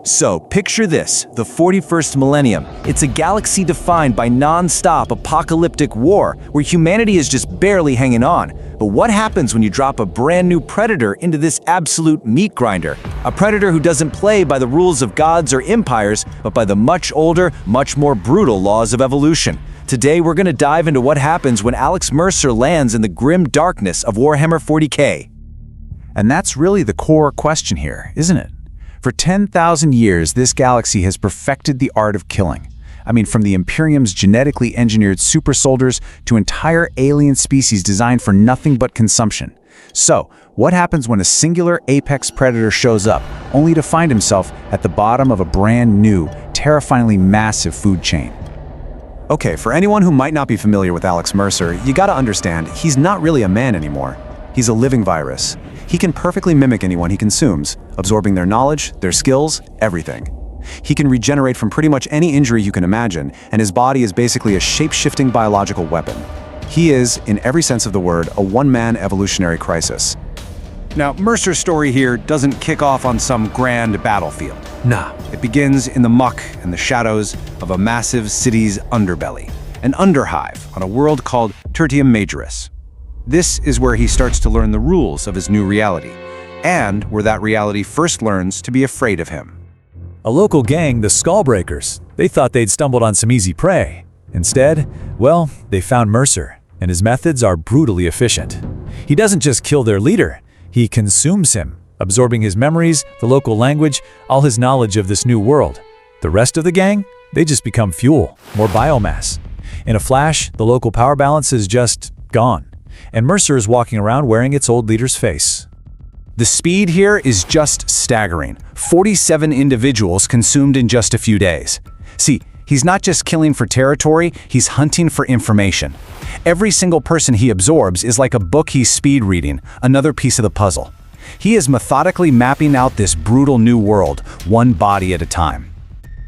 So, picture this, the 41st millennium. It's a galaxy defined by non-stop apocalyptic war, where humanity is just barely hanging on. But what happens when you drop a brand new predator into this absolute meat grinder? A predator who doesn't play by the rules of gods or empires, but by the much older, much more brutal laws of evolution. Today, we're going to dive into what happens when Alex Mercer lands in the grim darkness of Warhammer 40k. And that's really the core question here, isn't it? For 10,000 years, this galaxy has perfected the art of killing. I mean, from the Imperium's genetically engineered super soldiers to entire alien species designed for nothing but consumption. So, what happens when a singular apex predator shows up, only to find himself at the bottom of a brand new, terrifyingly massive food chain? Okay, for anyone who might not be familiar with Alex Mercer, you gotta understand, he's not really a man anymore. He's a living virus. He can perfectly mimic anyone he consumes, absorbing their knowledge, their skills, everything. He can regenerate from pretty much any injury you can imagine, and his body is basically a shape-shifting biological weapon. He is, in every sense of the word, a one-man evolutionary crisis. Now, Mercer's story here doesn't kick off on some grand battlefield. Nah. It begins in the muck and the shadows of a massive city's underbelly, an underhive on a world called Tertium Majoris. This is where he starts to learn the rules of his new reality, and where that reality first learns to be afraid of him. A local gang, the Skullbreakers, they thought they'd stumbled on some easy prey. Instead, well, they found Mercer, and his methods are brutally efficient. He doesn't just kill their leader, he consumes him, absorbing his memories, the local language, all his knowledge of this new world. The rest of the gang, they just become fuel, more biomass. In a flash, the local power balance is just gone, and Mercer is walking around wearing its old leader's face. The speed here is just staggering. 47 individuals consumed in just a few days. See, he's not just killing for territory, he's hunting for information. Every single person he absorbs is like a book he's speed reading, another piece of the puzzle. He is methodically mapping out this brutal new world, one body at a time.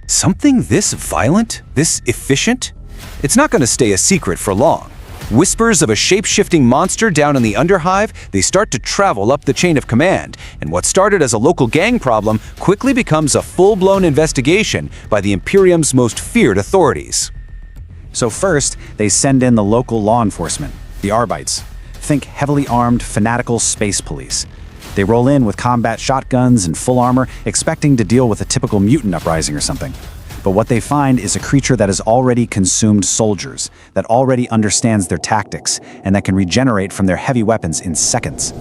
Something this violent, this efficient? It's not going to stay a secret for long. Whispers of a shape-shifting monster down in the Underhive, they start to travel up the chain of command, and what started as a local gang problem quickly becomes a full-blown investigation by the Imperium's most feared authorities. So first, they send in the local law enforcement, the Arbites. Think heavily armed, fanatical space police. They roll in with combat shotguns and full armor, expecting to deal with a typical mutant uprising or something. But what they find is a creature that has already consumed soldiers, that already understands their tactics, and that can regenerate from their heavy weapons in seconds.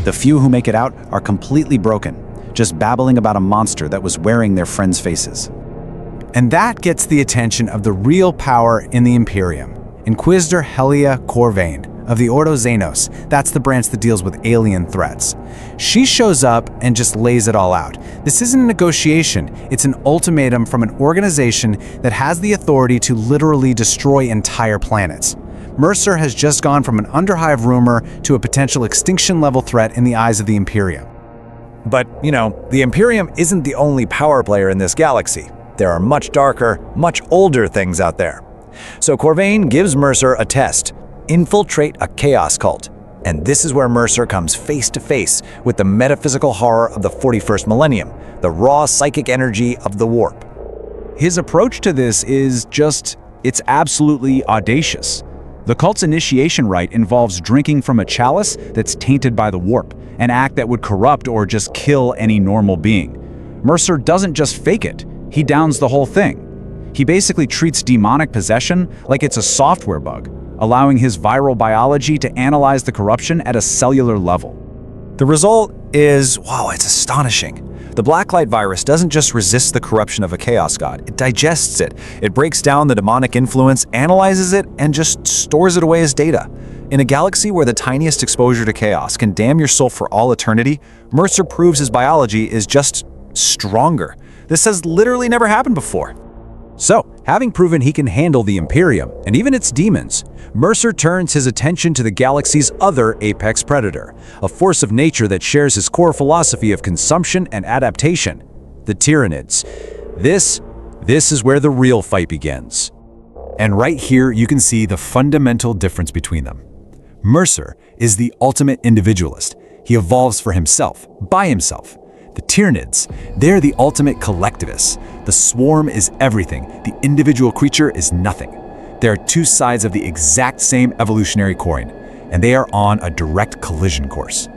The few who make it out are completely broken, just babbling about a monster that was wearing their friends' faces. And that gets the attention of the real power in the Imperium, Inquisitor Helia Corvain of the Ordo Xenos. That's the branch that deals with alien threats. She shows up and just lays it all out. This isn't a negotiation, it's an ultimatum from an organization that has the authority to literally destroy entire planets. Mercer has just gone from an underhive rumor to a potential extinction-level threat in the eyes of the Imperium. But, the Imperium isn't the only power player in this galaxy. There are much darker, much older things out there. So Corvain gives Mercer a test: infiltrate a chaos cult. And this is where Mercer comes face to face with the metaphysical horror of the 41st millennium, the raw psychic energy of the warp. His approach to this is it's absolutely audacious. The cult's initiation rite involves drinking from a chalice that's tainted by the warp, an act that would corrupt or just kill any normal being. Mercer doesn't just fake it, he downs the whole thing. He basically treats demonic possession like it's a software bug, allowing his viral biology to analyze the corruption at a cellular level. The result is, it's astonishing. The Blacklight virus doesn't just resist the corruption of a chaos god, it digests it. It breaks down the demonic influence, analyzes it, and just stores it away as data. In a galaxy where the tiniest exposure to chaos can damn your soul for all eternity, Mercer proves his biology is just stronger. This has literally never happened before. So, having proven he can handle the Imperium, and even its demons, Mercer turns his attention to the galaxy's other apex predator, a force of nature that shares his core philosophy of consumption and adaptation, the Tyranids. This is where the real fight begins. And right here you can see the fundamental difference between them. Mercer is the ultimate individualist. He evolves for himself, by himself. The Tyranids, they're the ultimate collectivists. The swarm is everything, the individual creature is nothing. There are two sides of the exact same evolutionary coin, and they are on a direct collision course.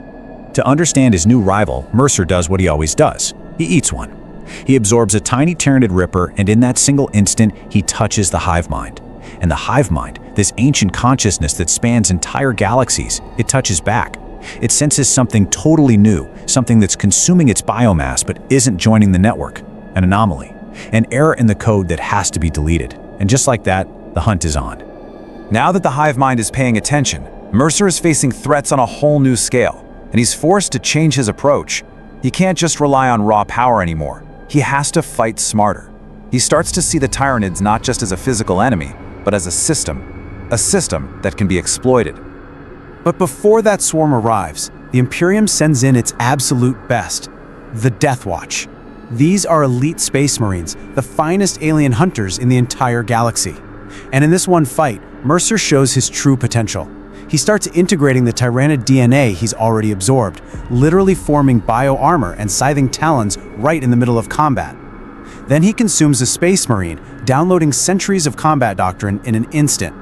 To understand his new rival, Mercer does what he always does. He eats one. He absorbs a tiny Tyranid ripper, and in that single instant, he touches the hive mind. And the hive mind, this ancient consciousness that spans entire galaxies, it touches back. It senses something totally new, something that's consuming its biomass but isn't joining the network. An anomaly. An error in the code that has to be deleted. And just like that, the hunt is on. Now that the hive mind is paying attention, Mercer is facing threats on a whole new scale, and he's forced to change his approach. He can't just rely on raw power anymore. He has to fight smarter. He starts to see the Tyranids not just as a physical enemy, but as a system that can be exploited. But before that swarm arrives, the Imperium sends in its absolute best, the Death Watch. These are elite space marines, the finest alien hunters in the entire galaxy. And in this one fight, Mercer shows his true potential. He starts integrating the Tyranid DNA he's already absorbed, literally forming bio-armor and scything talons right in the middle of combat. Then he consumes a space marine, downloading centuries of combat doctrine in an instant.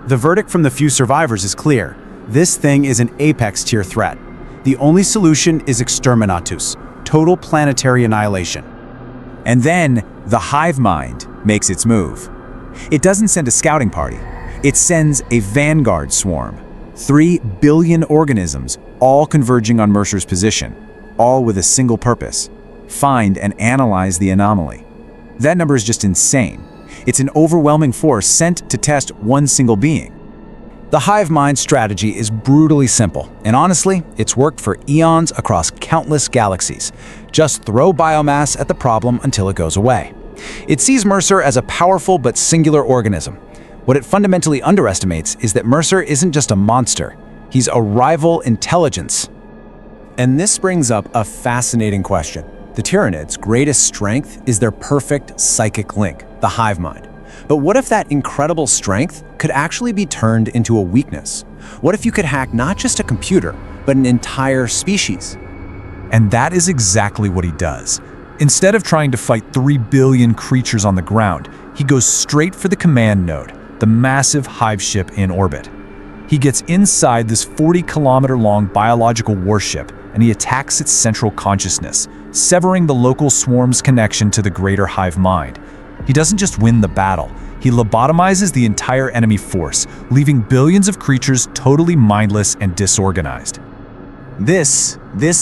The verdict from the few survivors is clear. This thing is an apex-tier threat. The only solution is exterminatus, total planetary annihilation. And then, the hive mind makes its move. It doesn't send a scouting party. It sends a vanguard swarm. 3 billion organisms, all converging on Mercer's position, all with a single purpose: find and analyze the anomaly. That number is just insane. It's an overwhelming force sent to test one single being. The hive mind strategy is brutally simple, and honestly, it's worked for eons across countless galaxies. Just throw biomass at the problem until it goes away. It sees Mercer as a powerful but singular organism. What it fundamentally underestimates is that Mercer isn't just a monster, he's a rival intelligence. And this brings up a fascinating question. The Tyranids' greatest strength is their perfect psychic link, the hive mind. But what if that incredible strength could actually be turned into a weakness? What if you could hack not just a computer, but an entire species? And that is exactly what he does. Instead of trying to fight 3 billion creatures on the ground, he goes straight for the command node, the massive hive ship in orbit. He gets inside this 40-kilometer-long biological warship, and he attacks its central consciousness, severing the local swarm's connection to the greater hive mind. He doesn't just win the battle, he lobotomizes the entire enemy force, leaving billions of creatures totally mindless and disorganized. This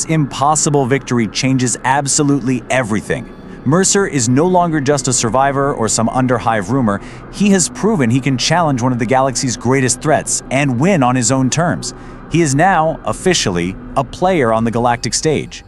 impossible victory changes absolutely everything. Mercer is no longer just a survivor or some under-hive rumor. He has proven he can challenge one of the galaxy's greatest threats and win on his own terms. He is now, officially, a player on the galactic stage.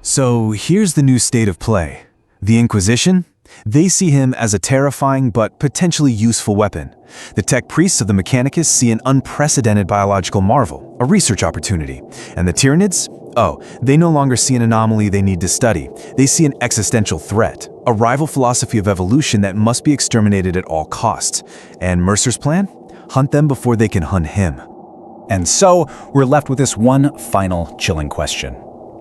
So here's the new state of play. The Inquisition? They see him as a terrifying but potentially useful weapon. The tech priests of the Mechanicus see an unprecedented biological marvel, a research opportunity. And the Tyranids? Oh, they no longer see an anomaly they need to study. They see an existential threat, a rival philosophy of evolution that must be exterminated at all costs. And Mercer's plan? Hunt them before they can hunt him. And so, we're left with this one final chilling question.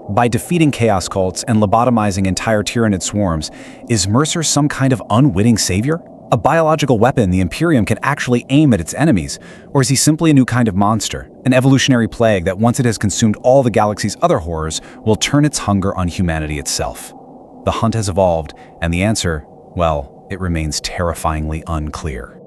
By defeating chaos cults and lobotomizing entire Tyranid swarms, is Mercer some kind of unwitting savior? A biological weapon the Imperium can actually aim at its enemies? Or is he simply a new kind of monster, an evolutionary plague that once it has consumed all the galaxy's other horrors, will turn its hunger on humanity itself? The hunt has evolved, and the answer, well, it remains terrifyingly unclear.